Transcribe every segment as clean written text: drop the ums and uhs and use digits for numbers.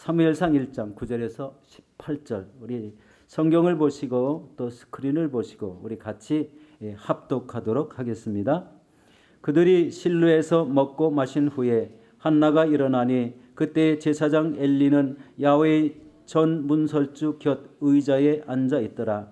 사무엘상 1장 9절에서 18절 우리 성경을 보시고 또 스크린을 보시고 우리 같이 합독하도록 하겠습니다. 그들이 실로에서 먹고 마신 후에 한나가 일어나니 그때 제사장 엘리는 야훼의 전 문설주 곁 의자에 앉아 있더라.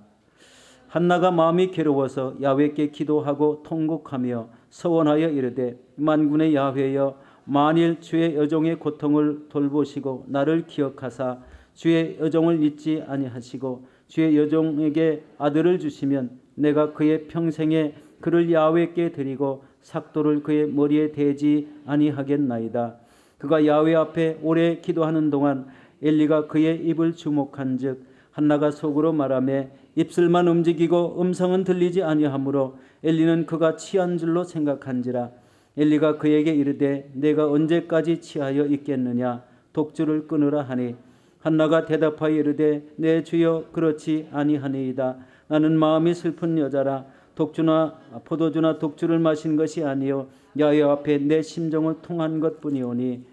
한나가 마음이 괴로워서 야훼께 기도하고 통곡하며 서원하여 이르되 만군의 야훼여 만일 주의 여종의 고통을 돌보시고 나를 기억하사 주의 여종을 잊지 아니하시고 주의 여종에게 아들을 주시면 내가 그의 평생에 그를 야훼께 드리고 삭도를 그의 머리에 대지 아니하겠나이다. 그가 야훼 앞에 오래 기도하는 동안 엘리가 그의 입을 주목한즉 한나가 속으로 말하며 입술만 움직이고 음성은 들리지 아니하므로 엘리는 그가 취한 줄로 생각한지라. 엘리가 그에게 이르되 내가 언제까지 취하여 있겠느냐 독주를 끊으라 하니 한나가 대답하여 이르되 내 주여 그렇지 아니하니이다. 나는 마음이 슬픈 여자라 독주나 포도주나 독주를 마신 것이 아니요 야훼 앞에 내 심정을 통한 것뿐이오니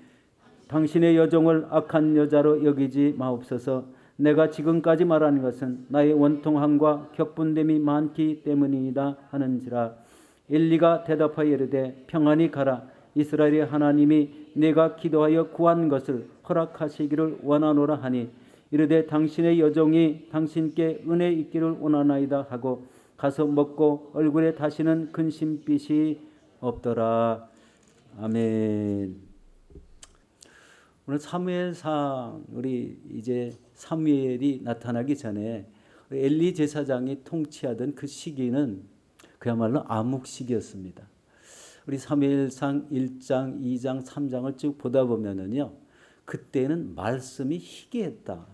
당신의 여종을 악한 여자로 여기지 마옵소서. 내가 지금까지 말하는 것은 나의 원통함과 격분됨이 많기 때문이다 하는지라. 엘리가 대답하여 이르되 평안히 가라. 이스라엘의 하나님이 내가 기도하여 구한 것을 허락하시기를 원하노라 하니 이르되 당신의 여종이 당신께 은혜 있기를 원하나이다 하고 가서 먹고 얼굴에 다시는 근심빛이 없더라. 아멘. 오늘 사무엘상 우리 이제 사무엘이 나타나기 전에 엘리 제사장이 통치하던 그 시기는 그야말로 암흑 시기였습니다. 우리 사무엘상 1장, 2장, 3장을 쭉 보다 보면은요, 그때는 말씀이 희귀했다,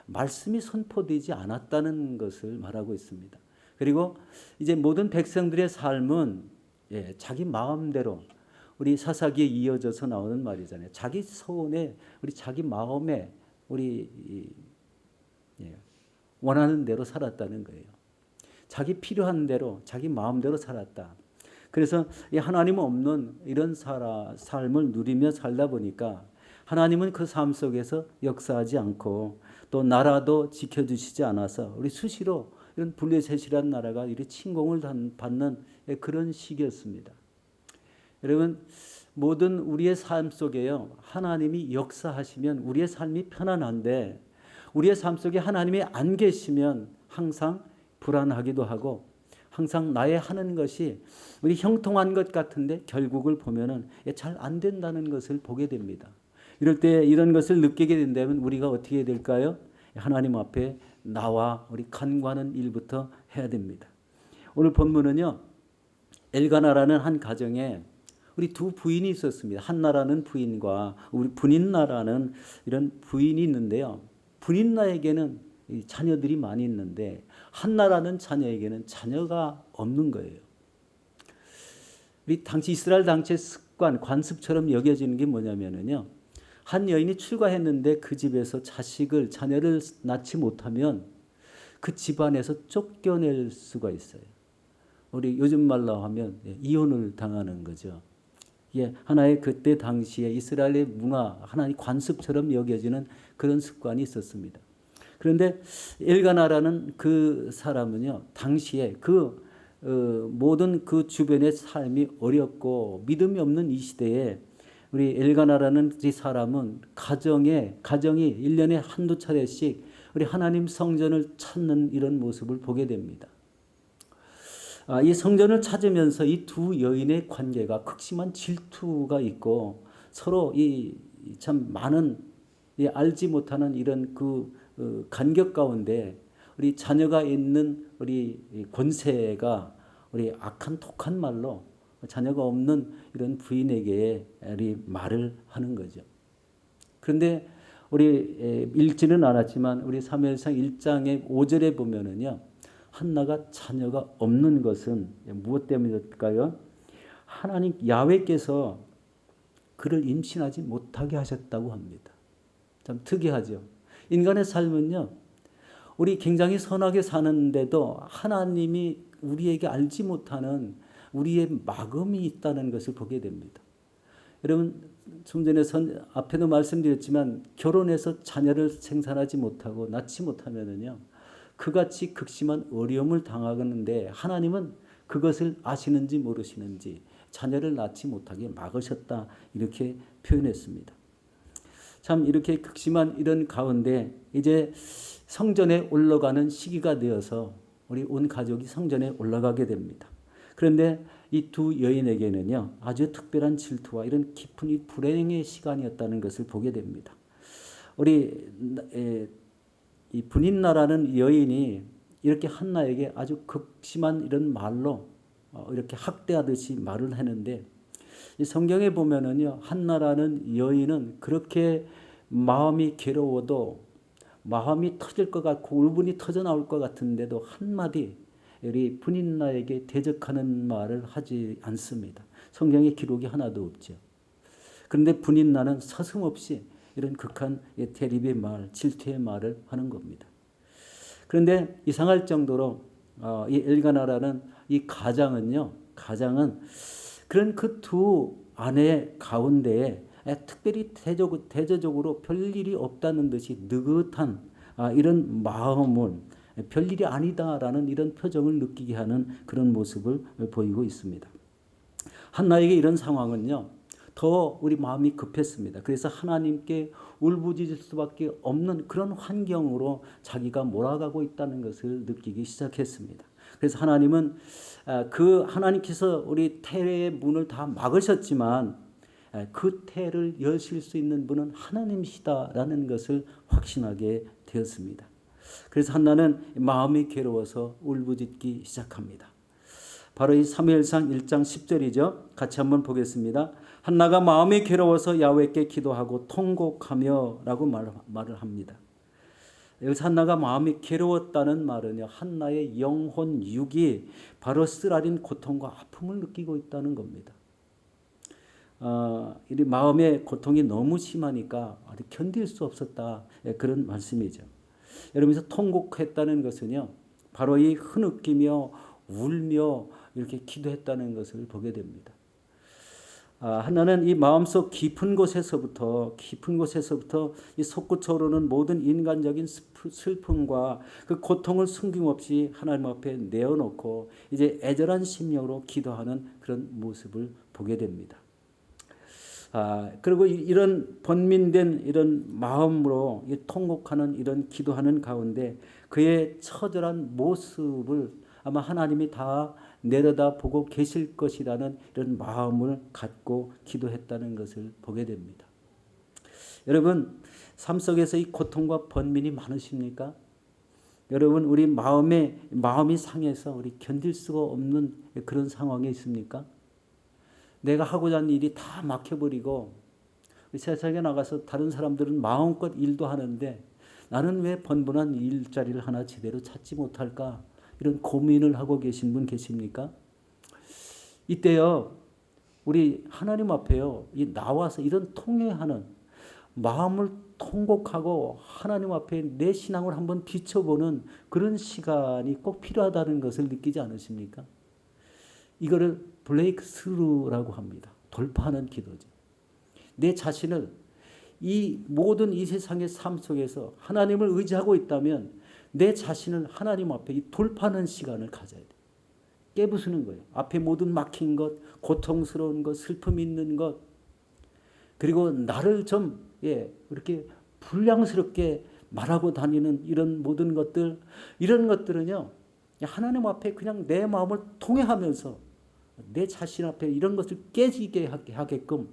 말씀이 선포되지 않았다는 것을 말하고 있습니다. 그리고 이제 모든 백성들의 삶은 자기 마음대로 우리 사사기에 이어져서 나오는 말이잖아요. 자기 소원에 우리 자기 마음에 우리 원하는 대로 살았다는 거예요. 자기 필요한 대로 자기 마음대로 살았다. 그래서 이 하나님 없는 이런 삶을 누리며 살다 보니까 하나님은 그 삶 속에서 역사하지 않고 또 나라도 지켜주시지 않아서 우리 수시로 이런 블레셋이라는 나라가 이렇게 침공을 받는 그런 시기였습니다. 여러분 모든 우리의 삶 속에요 하나님이 역사하시면 우리의 삶이 편안한데 우리의 삶 속에 하나님이 안 계시면 항상 불안하기도 하고 항상 나의 하는 것이 우리 형통한 것 같은데 결국을 보면은 잘 안 된다는 것을 보게 됩니다. 이럴 때 이런 것을 느끼게 된다면 우리가 어떻게 될까요? 하나님 앞에 나와 우리 간구하는 일부터 해야 됩니다. 오늘 본문은요 엘가나라는 한 가정에 우리 두 부인이 있었습니다. 한나라는 부인과 우리 분인나라는 이런 부인이 있는데요. 분인나에게는 자녀들이 많이 있는데 한나라는 자녀에게는 자녀가 없는 거예요. 우리 당시 이스라엘 당시의 습관, 관습처럼 여겨지는 게 뭐냐면요. 한 여인이 출가했는데 그 집에서 자녀를 낳지 못하면 그 집안에서 쫓겨낼 수가 있어요. 우리 요즘 말로 하면 이혼을 당하는 거죠. 하나의 그때 당시에 이스라엘의 문화, 하나의 관습처럼 여겨지는 그런 습관이 있었습니다. 그런데 엘가나라는 그 사람은요, 당시에 모든 그 주변의 삶이 어렵고 믿음이 없는 이 시대에 우리 엘가나라는 이 사람은 가정이 1년에 한두 차례씩 우리 하나님 성전을 찾는 이런 모습을 보게 됩니다. 이 성전을 찾으면서 이 두 여인의 관계가 극심한 질투가 있고 서로 참 많은 알지 못하는 이런 간격 가운데 우리 자녀가 있는 우리 권세가 우리 악한 독한 말로 자녀가 없는 이런 부인에게 말을 하는 거죠. 그런데 우리 읽지는 않았지만 우리 사무엘상 1장의 5절에 보면은요. 한나가 자녀가 없는 것은 무엇 때문일까요? 하나님 야훼께서 그를 임신하지 못하게 하셨다고 합니다. 참 특이하죠. 인간의 삶은요. 우리 굉장히 선하게 사는데도 하나님이 우리에게 알지 못하는 우리의 마음이 있다는 것을 보게 됩니다. 여러분 좀 전에 앞에도 말씀드렸지만 결혼해서 자녀를 생산하지 못하고 낳지 못하면은요 그같이 극심한 어려움을 당하는데 하나님은 그것을 아시는지 모르시는지 자녀를 낳지 못하게 막으셨다 이렇게 표현했습니다. 참 이렇게 극심한 이런 가운데 이제 성전에 올라가는 시기가 되어서 우리 온 가족이 성전에 올라가게 됩니다. 그런데 이 두 여인에게는요 아주 특별한 질투와 이런 깊은 이 불행의 시간이었다는 것을 보게 됩니다. 우리 이 분인나라는 여인이 이렇게 한나에게 아주 극심한 이런 말로 이렇게 학대하듯이 말을 하는데 이 성경에 보면은요 한나라는 여인은 그렇게 마음이 괴로워도 마음이 터질 것 같고 울분이 터져 나올 것 같은데도 한마디 우리 분인나에게 대적하는 말을 하지 않습니다. 성경에 기록이 하나도 없죠. 그런데 분인나는 서슴없이 이런 극한 대립의 말, 질투의 말을 하는 겁니다. 그런데 이상할 정도로 이 엘가나라는 이 가장은 그런 그 두 아내 가운데에 특별히 대조적으로 별일이 없다는 듯이 느긋한 이런 마음은 별일이 아니다라는 이런 표정을 느끼게 하는 그런 모습을 보이고 있습니다. 한나에게 이런 상황은요. 더 우리 마음이 급했습니다. 그래서 하나님께 울부짖을 수밖에 없는 그런 환경으로 자기가 몰아가고 있다는 것을 느끼기 시작했습니다. 그래서 하나님은 그 하나님께서 우리 태의 문을 다 막으셨지만 그 태를 여실 수 있는 분은 하나님이시다라는 것을 확신하게 되었습니다. 그래서 한나는 마음이 괴로워서 울부짖기 시작합니다. 바로 이 사무엘상 1장 10절이죠. 같이 한번 보겠습니다. 한나가 마음이 괴로워서 야훼께 기도하고 통곡하며 라고 말을 합니다. 여기서 한나가 마음이 괴로웠다는 말은요. 한나의 영혼 육이 바로 쓰라린 고통과 아픔을 느끼고 있다는 겁니다. 이 마음의 고통이 너무 심하니까 견딜 수 없었다. 그런 말씀이죠. 여러분께서 통곡했다는 것은요. 바로 이 흐느끼며 울며 이렇게 기도했다는 것을 보게 됩니다. 하나는 이 마음속 깊은 곳에서부터 이 솟구쳐 오르는 모든 인간적인 슬픔과 그 고통을 숨김없이 하나님 앞에 내어놓고 이제 애절한 심령으로 기도하는 그런 모습을 보게 됩니다. 그리고 이런 번민된 이런 마음으로 통곡하는 이런 기도하는 가운데 그의 처절한 모습을 아마 하나님이 다 내려다보고 계실 것이라는 이런 마음을 갖고 기도했다는 것을 보게 됩니다. 여러분 삶 속에서 이 고통과 번민이 많으십니까? 여러분 우리 마음이 상해서 우리 견딜 수가 없는 그런 상황에 있습니까? 내가 하고자 하는 일이 다 막혀버리고 세상에 나가서 다른 사람들은 마음껏 일도 하는데 나는 왜 번번한 일자리를 하나 제대로 찾지 못할까? 이런 고민을 하고 계신 분 계십니까? 이때요, 우리 하나님 앞에요, 나와서 이런 통회하는 마음을 통곡하고 하나님 앞에 내 신앙을 한번 비춰보는 그런 시간이 꼭 필요하다는 것을 느끼지 않으십니까? 이거를 브레이크 스루라고 합니다. 돌파하는 기도죠. 내 자신을 이 모든 이 세상의 삶 속에서 하나님을 의지하고 있다면 내 자신을 하나님 앞에 이 돌파하는 시간을 가져야 돼. 깨부수는 거예요. 앞에 모든 막힌 것, 고통스러운 것, 슬픔 있는 것, 그리고 나를 좀 이렇게 불량스럽게 말하고 다니는 이런 모든 것들, 이런 것들은요 하나님 앞에 그냥 내 마음을 통회하면서 내 자신 앞에 이런 것을 깨지게 하게끔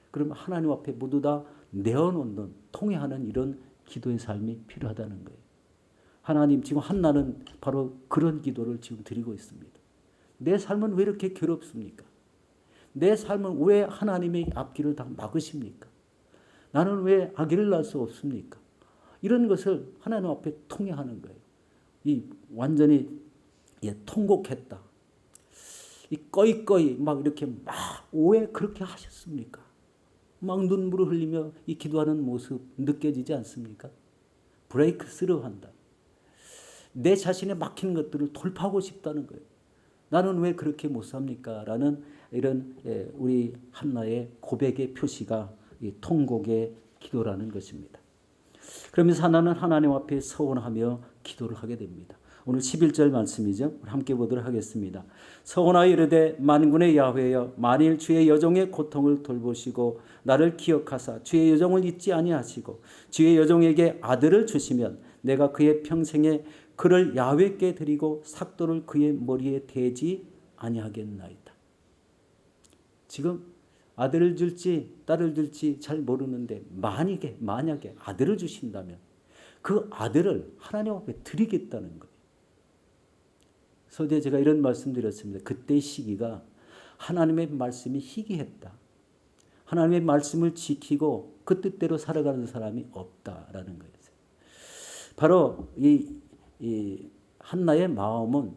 그럼 하나님 앞에 모두 다 내어놓는 통회하는 이런 기도의 삶이 필요하다는 거예요. 하나님 지금 한나는 바로 그런 기도를 지금 드리고 있습니다. 내 삶은 왜 이렇게 괴롭습니까? 내 삶은 왜 하나님의 앞길을 다 막으십니까? 나는 왜 아기를 낳을 수 없습니까? 이런 것을 하나님 앞에 통회하는 거예요. 이 완전히 통곡했다. 이 꺼이꺼이 막 이렇게 막 왜 그렇게 하셨습니까? 막 눈물을 흘리며 이 기도하는 모습 느껴지지 않습니까? 브레이크 스루 한다. 내 자신의 막힌 것들을 돌파하고 싶다는 거예요. 나는 왜 그렇게 못 삽니까? 라는 이런 우리 한나의 고백의 표시가 이 통곡의 기도라는 것입니다. 그러면서 하나는 하나님 앞에 서원하며 기도를 하게 됩니다. 오늘 11절 말씀이죠. 함께 보도록 하겠습니다. 서원하여 이르되 만군의 야훼여 만일 주의 여종의 고통을 돌보시고 나를 기억하사 주의 여종을 잊지 아니하시고 주의 여종에게 아들을 주시면 내가 그의 평생에 그를 야훼께 드리고 삭도를 그의 머리에 대지 아니하겠나이다. 지금 아들을 줄지 딸을 줄지 잘 모르는데 만약에 아들을 주신다면 그 아들을 하나님 앞에 드리겠다는 거예요. 서두에 제가 이런 말씀드렸습니다. 그때의 시기가 하나님의 말씀이 희귀했다. 하나님의 말씀을 지키고 그 뜻대로 살아가는 사람이 없다라는 거예요. 바로 이 한나의 마음은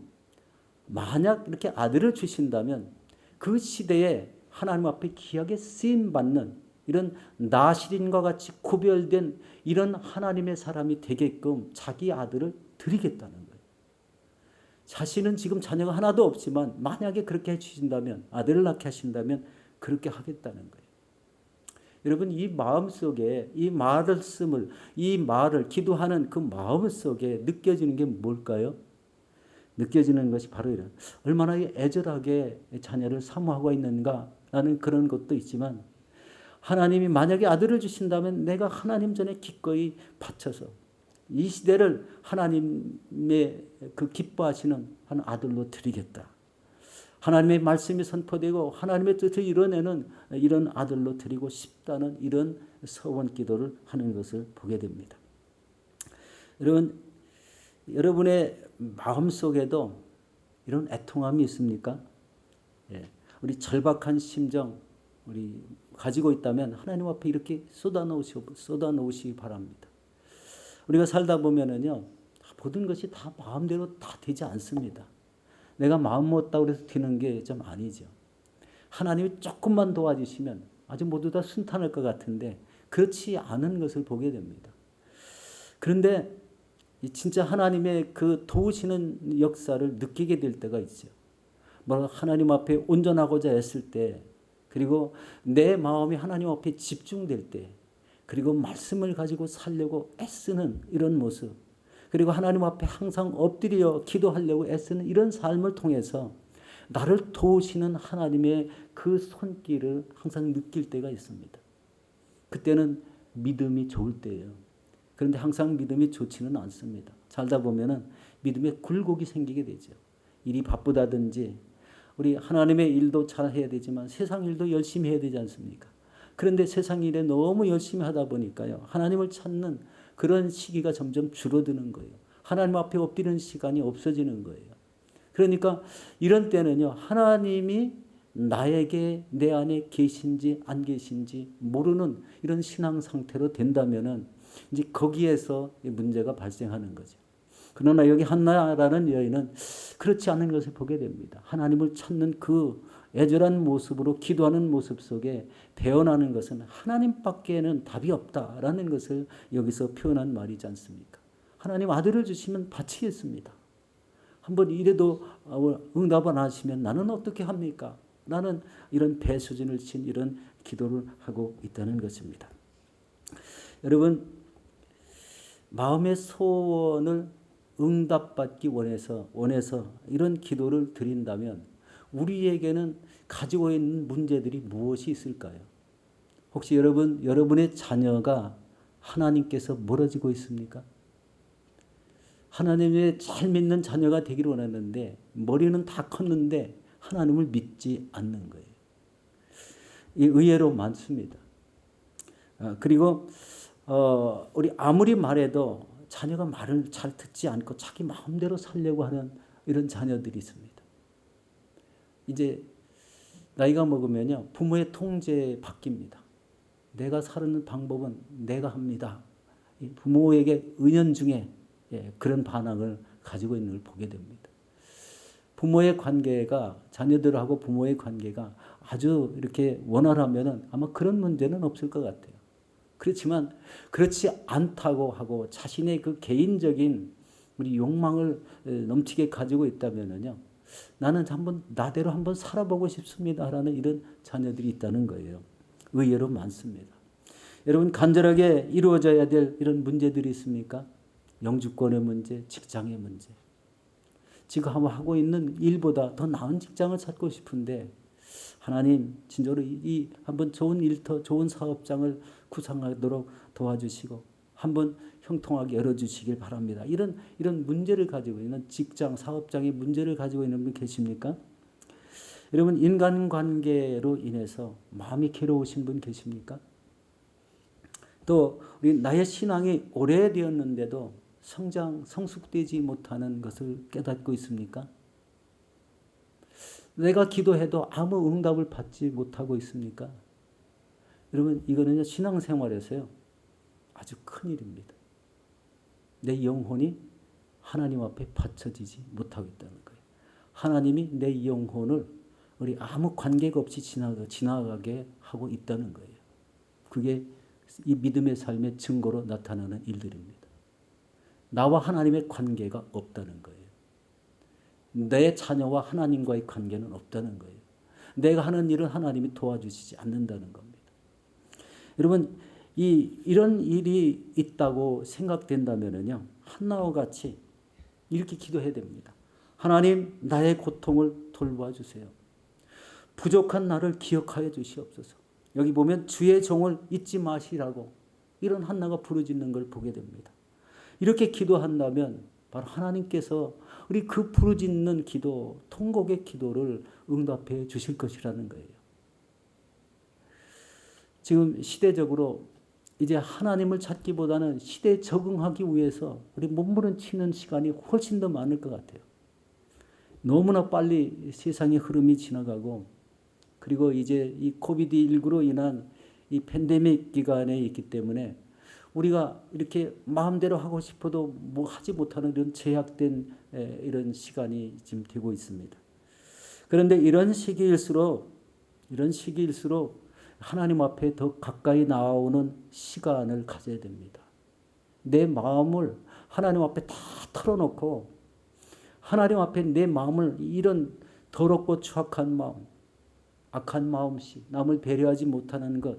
만약 이렇게 아들을 주신다면 그 시대에 하나님 앞에 귀하게 쓰임받는 이런 나실인과 같이 구별된 이런 하나님의 사람이 되게끔 자기 아들을 드리겠다는 거예요. 자신은 지금 자녀가 하나도 없지만 만약에 그렇게 해주신다면 아들을 낳게 하신다면 그렇게 하겠다는 거예요. 여러분 이 마음속에 이 말을 기도하는 그 마음속에 느껴지는 게 뭘까요? 느껴지는 것이 바로 이런 얼마나 애절하게 자녀를 사모하고 있는가라는 그런 것도 있지만 하나님이 만약에 아들을 주신다면 내가 하나님 전에 기꺼이 바쳐서 이 시대를 하나님의 그 기뻐하시는 한 아들로 드리겠다. 하나님의 말씀이 선포되고 하나님의 뜻을 이뤄내는 이런 아들로 드리고 싶다는 이런 서원 기도를 하는 것을 보게 됩니다. 여러분의 마음속에도 이런 애통함이 있습니까? 우리 절박한 심정 우리 가지고 있다면 하나님 앞에 이렇게 쏟아놓으시기 바랍니다. 우리가 살다 보면은요 모든 것이 다 마음대로 다 되지 않습니다. 내가 마음 먹었다고 해서 되는 게 좀 아니죠. 하나님이 조금만 도와주시면 아주 모두 다 순탄할 것 같은데 그렇지 않은 것을 보게 됩니다. 그런데 진짜 하나님의 그 도우시는 역사를 느끼게 될 때가 있죠. 하나님 앞에 온전하고자 했을 때 그리고 내 마음이 하나님 앞에 집중될 때 그리고 말씀을 가지고 살려고 애쓰는 이런 모습 그리고 하나님 앞에 항상 엎드려 기도하려고 애쓰는 이런 삶을 통해서 나를 도우시는 하나님의 그 손길을 항상 느낄 때가 있습니다. 그때는 믿음이 좋을 때예요. 그런데 항상 믿음이 좋지는 않습니다. 살다 보면은 믿음에 굴곡이 생기게 되죠. 일이 바쁘다든지 우리 하나님의 일도 잘 해야 되지만 세상 일도 열심히 해야 되지 않습니까? 그런데 세상 일에 너무 열심히 하다 보니까요. 하나님을 찾는 그런 시기가 점점 줄어드는 거예요. 하나님 앞에 엎드리는 시간이 없어지는 거예요. 그러니까 이런 때는요. 하나님이 나에게 내 안에 계신지 안 계신지 모르는 이런 신앙 상태로 된다면은 이제 거기에서 문제가 발생하는 거죠. 그러나 여기 한나라는 여인은 그렇지 않은 것을 보게 됩니다. 하나님을 찾는 그 애절한 모습으로 기도하는 모습 속에 배어나는 것은 하나님밖에는 답이 없다라는 것을 여기서 표현한 말이지 않습니까? 하나님 아들을 주시면 바치겠습니다. 한번 이래도 응답 안 하시면 나는 어떻게 합니까? 나는 이런 배수진을 친 이런 기도를 하고 있다는 것입니다. 여러분 마음의 소원을 응답받기 원해서 이런 기도를 드린다면 우리에게는 가지고 있는 문제들이 무엇이 있을까요? 혹시 여러분의 자녀가 하나님께서 멀어지고 있습니까? 하나님의 잘 믿는 자녀가 되기를 원하는데 머리는 다 컸는데 하나님을 믿지 않는 거예요. 이 의외로 많습니다. 그리고 우리 아무리 말해도 자녀가 말을 잘 듣지 않고 자기 마음대로 살려고 하는 이런 자녀들이 있습니다. 이제 나이가 먹으면요 부모의 통제에 바뀝니다. 내가 사는 방법은 내가 합니다. 부모에게 은연중에 그런 반항을 가지고 있는 걸 보게 됩니다. 부모의 관계가 자녀들하고 부모의 관계가 아주 이렇게 원활하면은 아마 그런 문제는 없을 것 같아요. 그렇지만 그렇지 않다고 하고 자신의 그 개인적인 우리 욕망을 넘치게 가지고 있다면은요 나는 한번 나대로 한번 살아보고 싶습니다라는 이런 자녀들이 있다는 거예요. 의외로 많습니다. 여러분 간절하게 이루어져야 될 이런 문제들이 있습니까? 영주권의 문제, 직장의 문제. 지금 하고 있는 일보다 더 나은 직장을 찾고 싶은데 하나님 진짜로 이 한번 좋은 일터, 좋은 사업장을 구상하도록 도와주시고 한번 형통하게 열어주시길 바랍니다. 이런 문제를 가지고 있는 직장, 사업장의 문제를 가지고 있는 분 계십니까? 여러분 인간관계로 인해서 마음이 괴로우신 분 계십니까? 또 우리 나의 신앙이 오래되었는데도 성숙되지 못하는 것을 깨닫고 있습니까? 내가 기도해도 아무 응답을 받지 못하고 있습니까? 여러분 이거는 신앙생활에서요 아주 큰일입니다. 내 영혼이 하나님 앞에 받쳐지지 못하고 있다는 거예요. 하나님이 내 영혼을 우리 아무 관계가 없이 지나가게 하고 있다는 거예요. 그게 이 믿음의 삶의 증거로 나타나는 일들입니다. 나와 하나님의 관계가 없다는 거예요. 내 자녀와 하나님과의 관계는 없다는 거예요. 내가 하는 일은 하나님이 도와주시지 않는다는 겁니다. 여러분 이런 일이 있다고 생각된다면요 한나와 같이 이렇게 기도해야 됩니다. 하나님 나의 고통을 돌보아 주세요. 부족한 나를 기억하여 주시옵소서. 여기 보면 주의 종을 잊지 마시라고 이런 한나가 부르짖는 걸 보게 됩니다. 이렇게 기도한다면 바로 하나님께서 우리 그 부르짖는 기도, 통곡의 기도를 응답해 주실 것이라는 거예요. 지금 시대적으로 이제 하나님을 찾기보다는 시대에 적응하기 위해서 우리 몸부림치는 시간이 훨씬 더 많을 것 같아요. 너무나 빨리 세상의 흐름이 지나가고 그리고 이제 이 코비드19로 인한 이 팬데믹 기간에 있기 때문에 우리가 이렇게 마음대로 하고 싶어도 뭐 하지 못하는 이런 제약된 이런 시간이 지금 되고 있습니다. 그런데 이런 시기일수록 하나님 앞에 더 가까이 나오는 시간을 가져야 됩니다. 내 마음을 하나님 앞에 다 털어놓고 하나님 앞에 내 마음을 이런 더럽고 추악한 마음, 악한 마음씨, 남을 배려하지 못하는 것,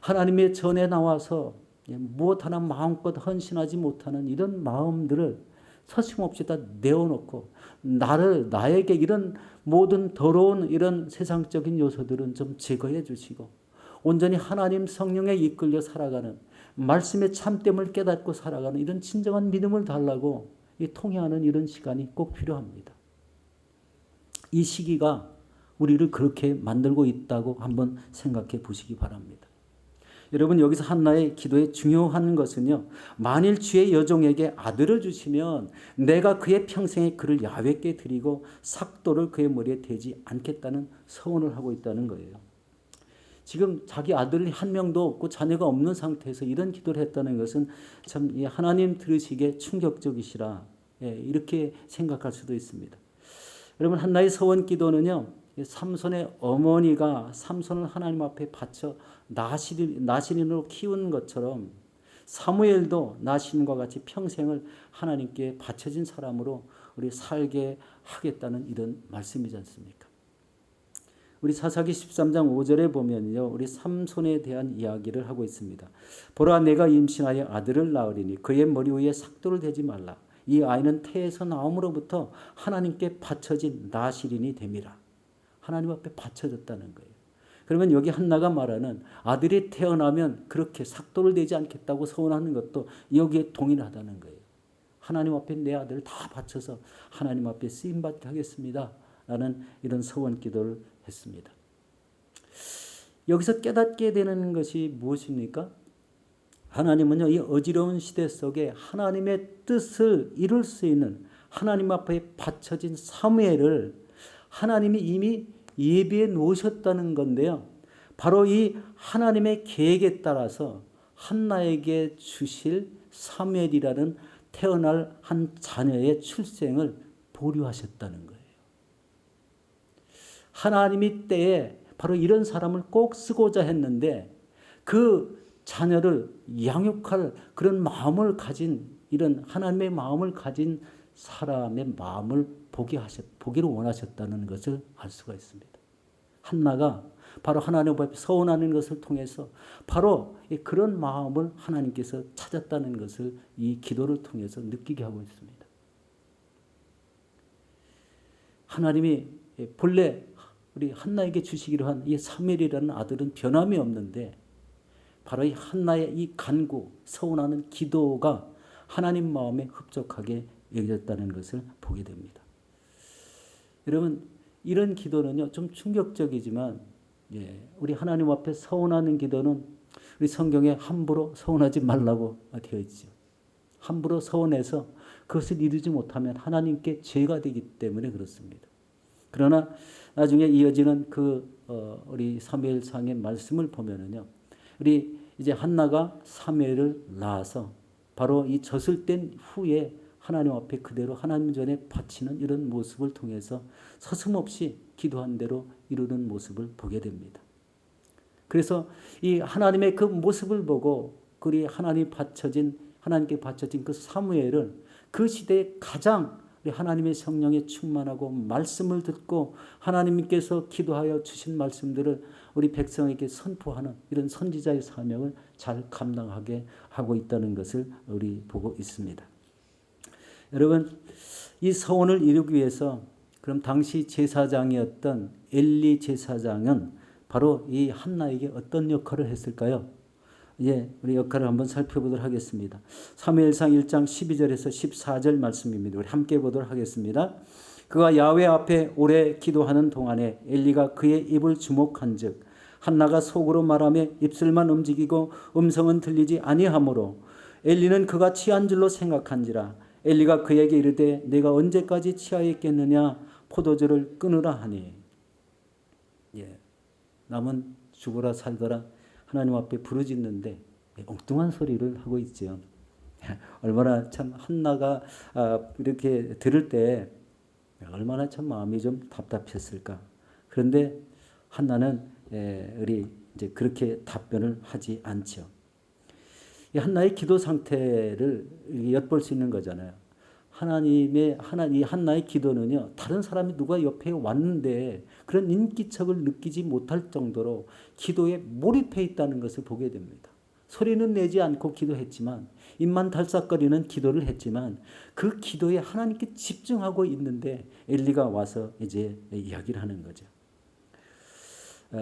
하나님의 전에 나와서 무엇 하나 마음껏 헌신하지 못하는 이런 마음들을 서슴없이 다 내어놓고 나에게 이런 모든 더러운 이런 세상적인 요소들은 좀 제거해 주시고 온전히 하나님 성령에 이끌려 살아가는 말씀의 참됨을 깨닫고 살아가는 이런 진정한 믿음을 달라고 통회하는 이런 시간이 꼭 필요합니다. 이 시기가 우리를 그렇게 만들고 있다고 한번 생각해 보시기 바랍니다. 여러분 여기서 한나의 기도의 중요한 것은요. 만일 주의 여종에게 아들을 주시면 내가 그의 평생에 그를 야훼께 드리고 삭도를 그의 머리에 대지 않겠다는 서원을 하고 있다는 거예요. 지금 자기 아들이 한 명도 없고 자녀가 없는 상태에서 이런 기도를 했다는 것은 참 하나님 들으시기에 충격적이시라 이렇게 생각할 수도 있습니다. 여러분 한나의 서원 기도는요. 삼손의 어머니가 삼손을 하나님 앞에 바쳐 나실인으로 키운 것처럼 사무엘도 나실인과 같이 평생을 하나님께 바쳐진 사람으로 우리 살게 하겠다는 이런 말씀이지 않습니까? 우리 사사기 13장 5절에 보면요. 우리 삼손에 대한 이야기를 하고 있습니다. 보라 내가 임신하여 아들을 낳으리니 그의 머리 위에 삭도를 대지 말라. 이 아이는 태에서 나옴으로부터 하나님께 바쳐진 나실인이 됨이라. 하나님 앞에 바쳐졌다는 거예요. 그러면 여기 한나가 말하는 아들이 태어나면 그렇게 삭도를 대지 않겠다고 서원하는 것도 여기에 동일하다는 거예요. 하나님 앞에 내 아들을 다 바쳐서 하나님 앞에 쓰임받게 하겠습니다. 라는 이런 서원 기도를 했습니다. 여기서 깨닫게 되는 것이 무엇입니까? 하나님은요, 이 어지러운 시대 속에 하나님의 뜻을 이룰 수 있는 하나님 앞에 바쳐진 사무엘을 하나님이 이미 예비해 놓으셨다는 건데요. 바로 이 하나님의 계획에 따라서 한나에게 주실 사무엘이라는 태어날 한 자녀의 출생을 보류하셨다는 거예요. 하나님이 때에 바로 이런 사람을 꼭 쓰고자 했는데 그 자녀를 양육할 그런 마음을 가진 이런 하나님의 마음을 가진 사람의 마음을 보기를 원하셨다는 것을 알 수가 있습니다. 한나가 바로 하나님 앞에 서원하는 것을 통해서 바로 그런 마음을 하나님께서 찾았다는 것을 이 기도를 통해서 느끼게 하고 있습니다. 하나님이 본래 우리 한나에게 주시기로 한 이 사무엘이라는 아들은 변함이 없는데 바로 이 한나의 이 간구, 서원하는 기도가 하나님 마음에 흡족하게 여겨졌다는 것을 보게 됩니다. 여러분, 이런 기도는요, 좀 충격적이지만, 우리 하나님 앞에 서원하는 기도는 우리 성경에 함부로 서원하지 말라고 되어 있죠. 함부로 서원해서 그것을 이루지 못하면 하나님께 죄가 되기 때문에 그렇습니다. 그러나 나중에 이어지는 우리 사무엘상의 말씀을 보면은요, 우리 이제 한나가 사무엘을 낳아서 바로 이 젖을 뗀 후에 하나님 앞에 그대로 하나님 전에 바치는 이런 모습을 통해서 서슴없이 기도한 대로 이루는 모습을 보게 됩니다. 그래서 이 하나님의 그 모습을 보고 그리 하나님께 바쳐진 그 사무엘은 그 시대에 가장 하나님의 성령에 충만하고 말씀을 듣고 하나님께서 기도하여 주신 말씀들을 우리 백성에게 선포하는 이런 선지자의 사명을 잘 감당하게 하고 있다는 것을 우리 보고 있습니다. 여러분, 이 서원을 이루기 위해서 그럼 당시 제사장이었던 엘리 제사장은 바로 이 한나에게 어떤 역할을 했을까요? 우리 역할을 한번 살펴보도록 하겠습니다. 사무엘상 1장 12절에서 14절 말씀입니다. 우리 함께 보도록 하겠습니다. 그가 야훼 앞에 오래 기도하는 동안에 엘리가 그의 입을 주목한즉 한나가 속으로 말하며 입술만 움직이고 음성은 들리지 아니하므로 엘리는 그가 취한 줄로 생각한지라. 엘리가 그에게 이르되 내가 언제까지 취하였겠느냐 포도주를 끊으라 하니. 남은 죽어라 살더라 하나님 앞에 부르짖는데 엉뚱한 소리를 하고 있죠. 얼마나 참 한나가 이렇게 들을 때 얼마나 참 마음이 좀 답답했을까. 그런데 한나는 우리 이제 그렇게 답변을 하지 않죠. 이 한나의 기도 상태를 엿볼 수 있는 거잖아요. 이 한나의 기도는요, 다른 사람이 누가 옆에 왔는데 그런 인기척을 느끼지 못할 정도로 기도에 몰입해 있다는 것을 보게 됩니다. 소리는 내지 않고 기도했지만, 입만 달싹거리는 기도를 했지만, 그 기도에 하나님께 집중하고 있는데 엘리가 와서 이제 이야기를 하는 거죠.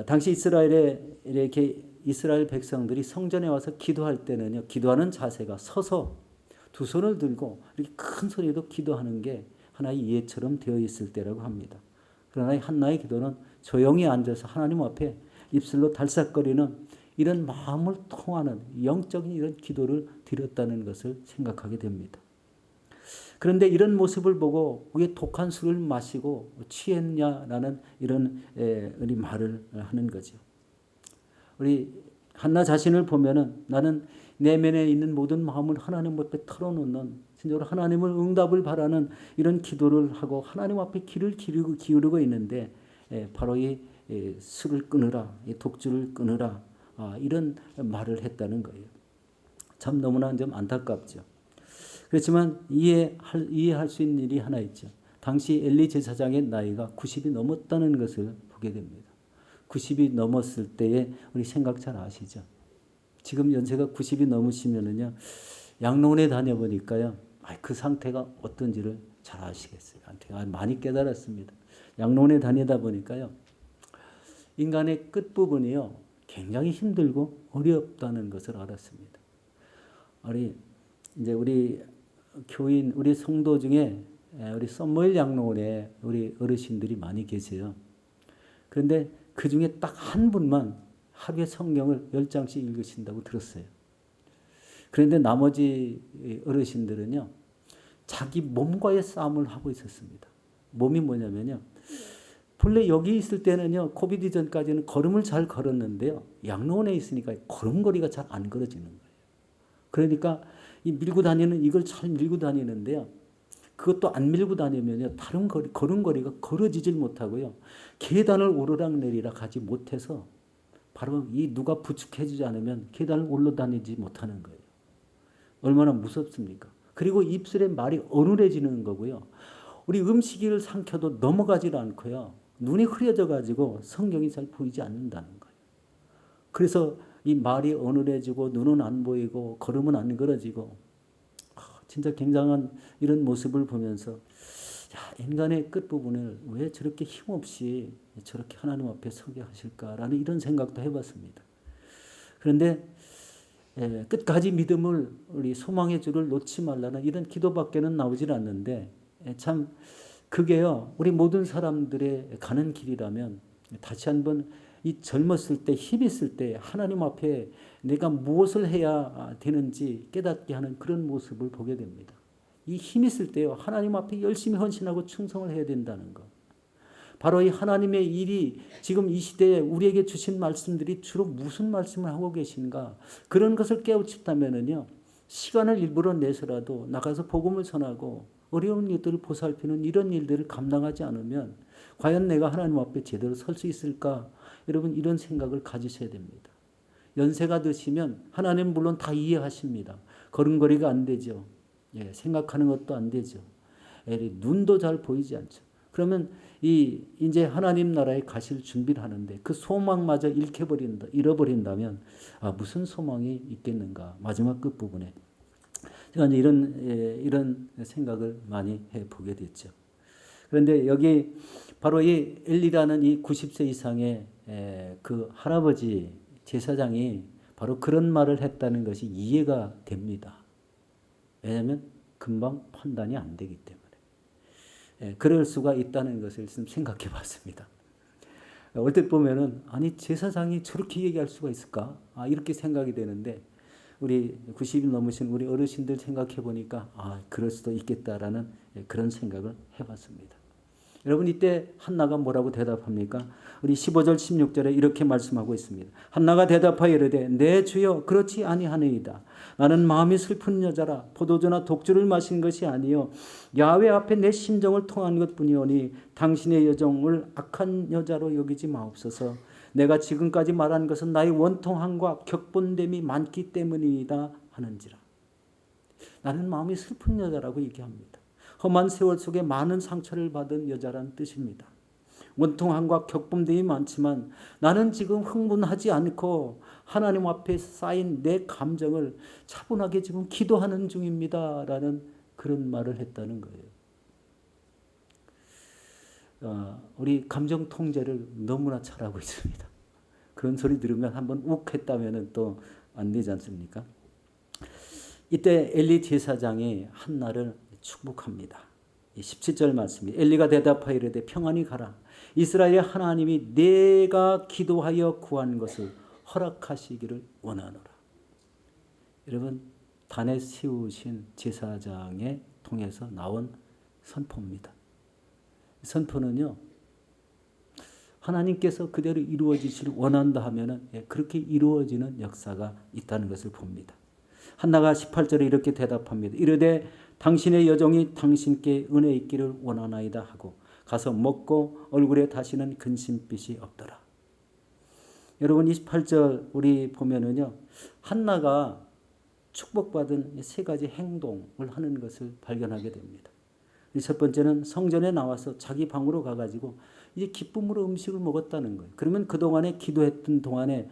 당시 이스라엘 백성들이 성전에 와서 기도할 때는요, 기도하는 자세가 서서 두 손을 들고 이렇게 큰 소리로 기도하는 게 하나의 예처럼 되어 있을 때라고 합니다. 그러나 한나의 기도는 조용히 앉아서 하나님 앞에 입술로 달싹거리는 이런 마음을 통하는 영적인 이런 기도를 드렸다는 것을 생각하게 됩니다. 그런데 이런 모습을 보고 왜 독한 술을 마시고 취했냐라는 이런 우리 말을 하는 거죠. 우리 한나 자신을 보면은 나는 내면에 있는 모든 마음을 하나님 앞에 털어놓는 진짜로 하나님을 응답을 바라는 이런 기도를 하고 하나님 앞에 귀를 기울이고 있는데 바로 이 술을 끊으라, 이 독주를 끊으라 이런 말을 했다는 거예요. 참 너무나 좀 안타깝죠. 그렇지만 이해할 수 있는 일이 하나 있죠. 당시 엘리 제사장의 나이가 90이 넘었다는 것을 보게 됩니다. 90이 넘었을 때에 우리 생각 잘 아시죠? 지금 연세가 90이 넘으시면은요, 양로원에 다녀보니까요, 그 상태가 어떤지를 잘 아시겠어요. 제가 많이 깨달았습니다. 양로원에 다니다 보니까요, 인간의 끝부분이요, 굉장히 힘들고 어렵다는 것을 알았습니다. 이제 우리 교인, 우리 성도 중에 우리 썸머일 양로원에 우리 어르신들이 많이 계세요. 그런데 그 중에 딱 한 분만 하루에 성경을 10장씩 읽으신다고 들었어요. 그런데 나머지 어르신들은요, 자기 몸과의 싸움을 하고 있었습니다. 몸이 뭐냐면요, 본래 여기 있을 때는요, 코비드 전까지는 걸음을 잘 걸었는데요, 양로원에 있으니까 걸음걸이가 잘 안 걸어지는 거예요. 그러니까 이걸 잘 밀고 다니는데요, 그것도 안 밀고 다니면요, 다른 걸음걸이가 걸어지질 못하고요, 계단을 오르락 내리락 하지 못해서 바로 누가 부축해주지 않으면 계단을 올라다니지 못하는 거예요. 얼마나 무섭습니까? 그리고 입술에 말이 어눌해지는 거고요. 우리 음식을 삼켜도 넘어가질 않고요. 눈이 흐려져 가지고 성경이 잘 보이지 않는다는 거예요. 그래서 이 말이 어눌해지고 눈은 안 보이고 걸음은 안 걸어지고 진짜 굉장한 이런 모습을 보면서 인간의 끝부분을 왜 저렇게 힘없이 저렇게 하나님 앞에 서게 하실까라는 이런 생각도 해봤습니다. 그런데 끝까지 믿음을 우리 소망의 줄을 놓지 말라는 이런 기도밖에는 나오질 않는데 참 그게요 우리 모든 사람들의 가는 길이라면 다시 한번 이 젊었을 때 힘 있을 때 하나님 앞에 내가 무엇을 해야 되는지 깨닫게 하는 그런 모습을 보게 됩니다. 이 힘 있을 때요 하나님 앞에 열심히 헌신하고 충성을 해야 된다는 것. 바로 이 하나님의 일이 지금 이 시대에 우리에게 주신 말씀들이 주로 무슨 말씀을 하고 계신가 그런 것을 깨우쳤다면은요 시간을 일부러 내서라도 나가서 복음을 전하고 어려운 일들을 보살피는 이런 일들을 감당하지 않으면 과연 내가 하나님 앞에 제대로 설 수 있을까? 여러분 이런 생각을 가지셔야 됩니다. 연세가 드시면 하나님 물론 다 이해하십니다. 걸음걸이가 안 되죠. 생각하는 것도 안 되죠. 눈도 잘 보이지 않죠. 그러면 이제 하나님 나라에 가실 준비를 하는데 그 소망마저 잃어버린다면 무슨 소망이 있겠는가? 마지막 끝 부분에 제가 이제 이런 생각을 많이 해 보게 됐죠. 그런데 여기 바로 이 엘리라는 이 90세 이상의 그 할아버지 제사장이 바로 그런 말을 했다는 것이 이해가 됩니다. 왜냐하면 금방 판단이 안 되기 때문에. 그럴 수가 있다는 것을 생각해 봤습니다. 얼핏 보면은 아니 제사장이 저렇게 얘기할 수가 있을까? 이렇게 생각이 되는데 우리 90이 넘으신 우리 어르신들 생각해 보니까 그럴 수도 있겠다라는 그런 생각을 해봤습니다. 여러분 이때 한나가 뭐라고 대답합니까? 우리 15절 16절에 이렇게 말씀하고 있습니다. 한나가 대답하여 이르되 내 주여 그렇지 아니하느이다. 나는 마음이 슬픈 여자라 포도주나 독주를 마신 것이 아니요 야훼 앞에 내 심정을 통한 것뿐이오니 당신의 여정을 악한 여자로 여기지 마옵소서. 내가 지금까지 말한 것은 나의 원통함과 격분됨이 많기 때문이다 하는지라. 나는 마음이 슬픈 여자라고 얘기합니다. 험한 세월 속에 많은 상처를 받은 여자란 뜻입니다. 원통함과 격분됨이 많지만 나는 지금 흥분하지 않고 하나님 앞에 쌓인 내 감정을 차분하게 지금 기도하는 중입니다. 라는 그런 말을 했다는 거예요. 우리 감정 통제를 너무나 잘하고 있습니다. 그런 소리 들으면 한번 욱 했다면 또 안 되지 않습니까? 이때 엘리 제사장이 한나를 축복합니다. 17절 말씀이 엘리가 대답하여 이르되 평안히 가라. 이스라엘의 하나님이 내가 기도하여 구한 것을 허락하시기를 원하노라. 여러분 단에 세우신 제사장에 통해서 나온 선포입니다. 선포는요. 하나님께서 그대로 이루어지시를 원한다 하면은 그렇게 이루어지는 역사가 있다는 것을 봅니다. 한나가 18절에 이렇게 대답합니다. 이르되 당신의 여종이 당신께 은혜 있기를 원하나이다 하고 가서 먹고 얼굴에 다시는 근심빛이 없더라. 여러분 28절 우리 보면은요. 한나가 축복받은 세 가지 행동을 하는 것을 발견하게 됩니다. 첫 번째는 성전에 나와서 자기 방으로 가가지고 이제 기쁨으로 음식을 먹었다는 거예요. 그러면 그동안에 기도했던 동안에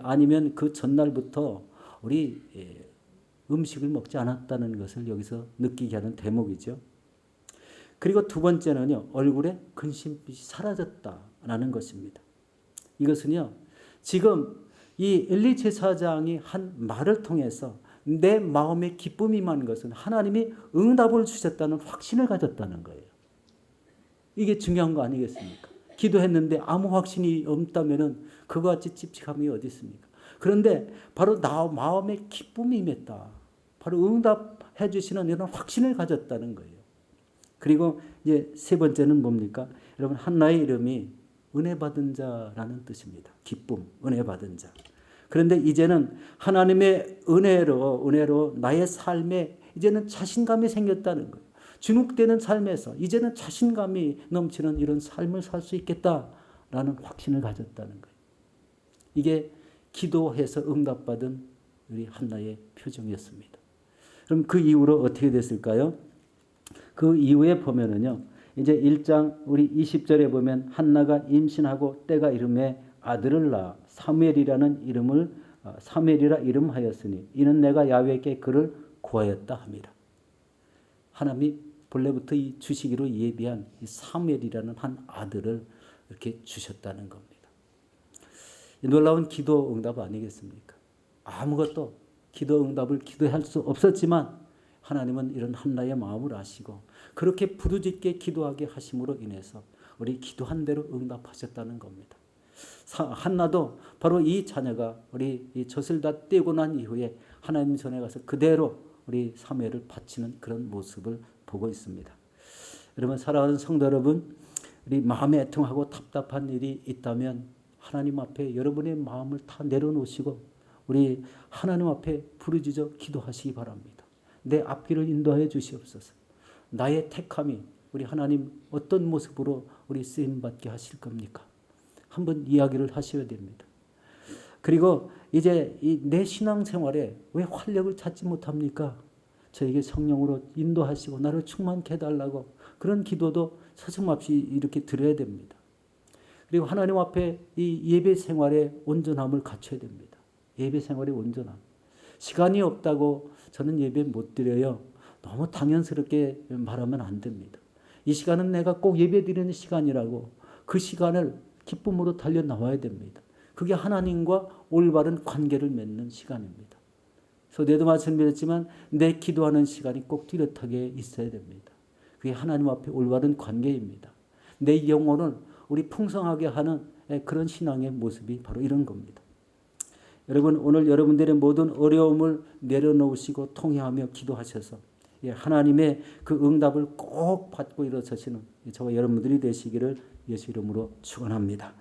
아니면 그 전날부터 우리 음식을 먹지 않았다는 것을 여기서 느끼게 하는 대목이죠. 그리고 두 번째는요. 얼굴에 근심빛이 사라졌다라는 것입니다. 이것은요. 지금 이 엘리 제사장이 한 말을 통해서 내 마음에 기쁨이 임한 것은 하나님이 응답을 주셨다는 확신을 가졌다는 거예요. 이게 중요한 거 아니겠습니까? 기도했는데 아무 확신이 없다면 그와 같이 찝찝함이 어디 있습니까? 그런데 바로 나 마음에 기쁨이 임했다. 바로 응답해 주시는 이런 확신을 가졌다는 거예요. 그리고 이제 세 번째는 뭡니까? 여러분 한나의 이름이 은혜 받은 자라는 뜻입니다. 기쁨, 은혜 받은 자. 그런데 이제는 하나님의 은혜로 나의 삶에 이제는 자신감이 생겼다는 거예요. 주눅되는 삶에서 이제는 자신감이 넘치는 이런 삶을 살 수 있겠다라는 확신을 가졌다는 거예요. 이게 기도해서 응답받은 우리 한나의 표정이었습니다. 그럼 그 이후로 어떻게 됐을까요? 그 이후에 보면은요. 이제 1장 우리 20절에 보면 한나가 임신하고 때가 이름에 아들을 낳아 사무엘이라 이름하였으니 이는 내가 야훼께 그를 구하였다 합니다. 하나님이 본래부터 이 주시기로 예비한 이 사무엘이라는 한 아들을 이렇게 주셨다는 겁니다. 놀라운 기도 응답 아니겠습니까? 아무것도 기도 응답을 기도할 수 없었지만 하나님은 이런 한나의 마음을 아시고 그렇게 부르짖게 기도하게 하심으로 인해서 우리 기도한 대로 응답하셨다는 겁니다. 한나도 바로 이 자녀가 우리 이 젖을 다 떼고 난 이후에 하나님 전에 가서 그대로 우리 사무엘을 바치는 그런 모습을 보고 있습니다. 여러분 사랑하는 성도 여러분, 우리 마음에 애통하고 답답한 일이 있다면 하나님 앞에 여러분의 마음을 다 내려놓으시고 우리 하나님 앞에 부르짖어 기도하시기 바랍니다. 내 앞길을 인도하여 주시옵소서. 나의 택함이 우리 하나님 어떤 모습으로 우리 쓰임받게 하실 겁니까? 한번 이야기를 하셔야 됩니다. 그리고 이제 내 신앙생활에 왜 활력을 찾지 못합니까? 저에게 성령으로 인도하시고 나를 충만케 해달라고 그런 기도도 서슴없이 이렇게 드려야 됩니다. 그리고 하나님 앞에 이 예배 생활에 온전함을 갖춰야 됩니다. 예배 생활의 온전함. 시간이 없다고 저는 예배 못 드려요. 너무 당연스럽게 말하면 안 됩니다. 이 시간은 내가 꼭 예배 드리는 시간이라고 그 시간을 기쁨으로 달려나와야 됩니다. 그게 하나님과 올바른 관계를 맺는 시간입니다. 서두에도 말씀드렸지만 내 기도하는 시간이 꼭 뚜렷하게 있어야 됩니다. 그게 하나님 앞에 올바른 관계입니다. 내 영혼을 우리 풍성하게 하는 그런 신앙의 모습이 바로 이런 겁니다. 여러분 오늘 여러분들의 모든 어려움을 내려놓으시고 통회하며 기도하셔서 하나님의 그 응답을 꼭 받고 일어서시는 저와 여러분들이 되시기를 예수 이름으로 축원합니다.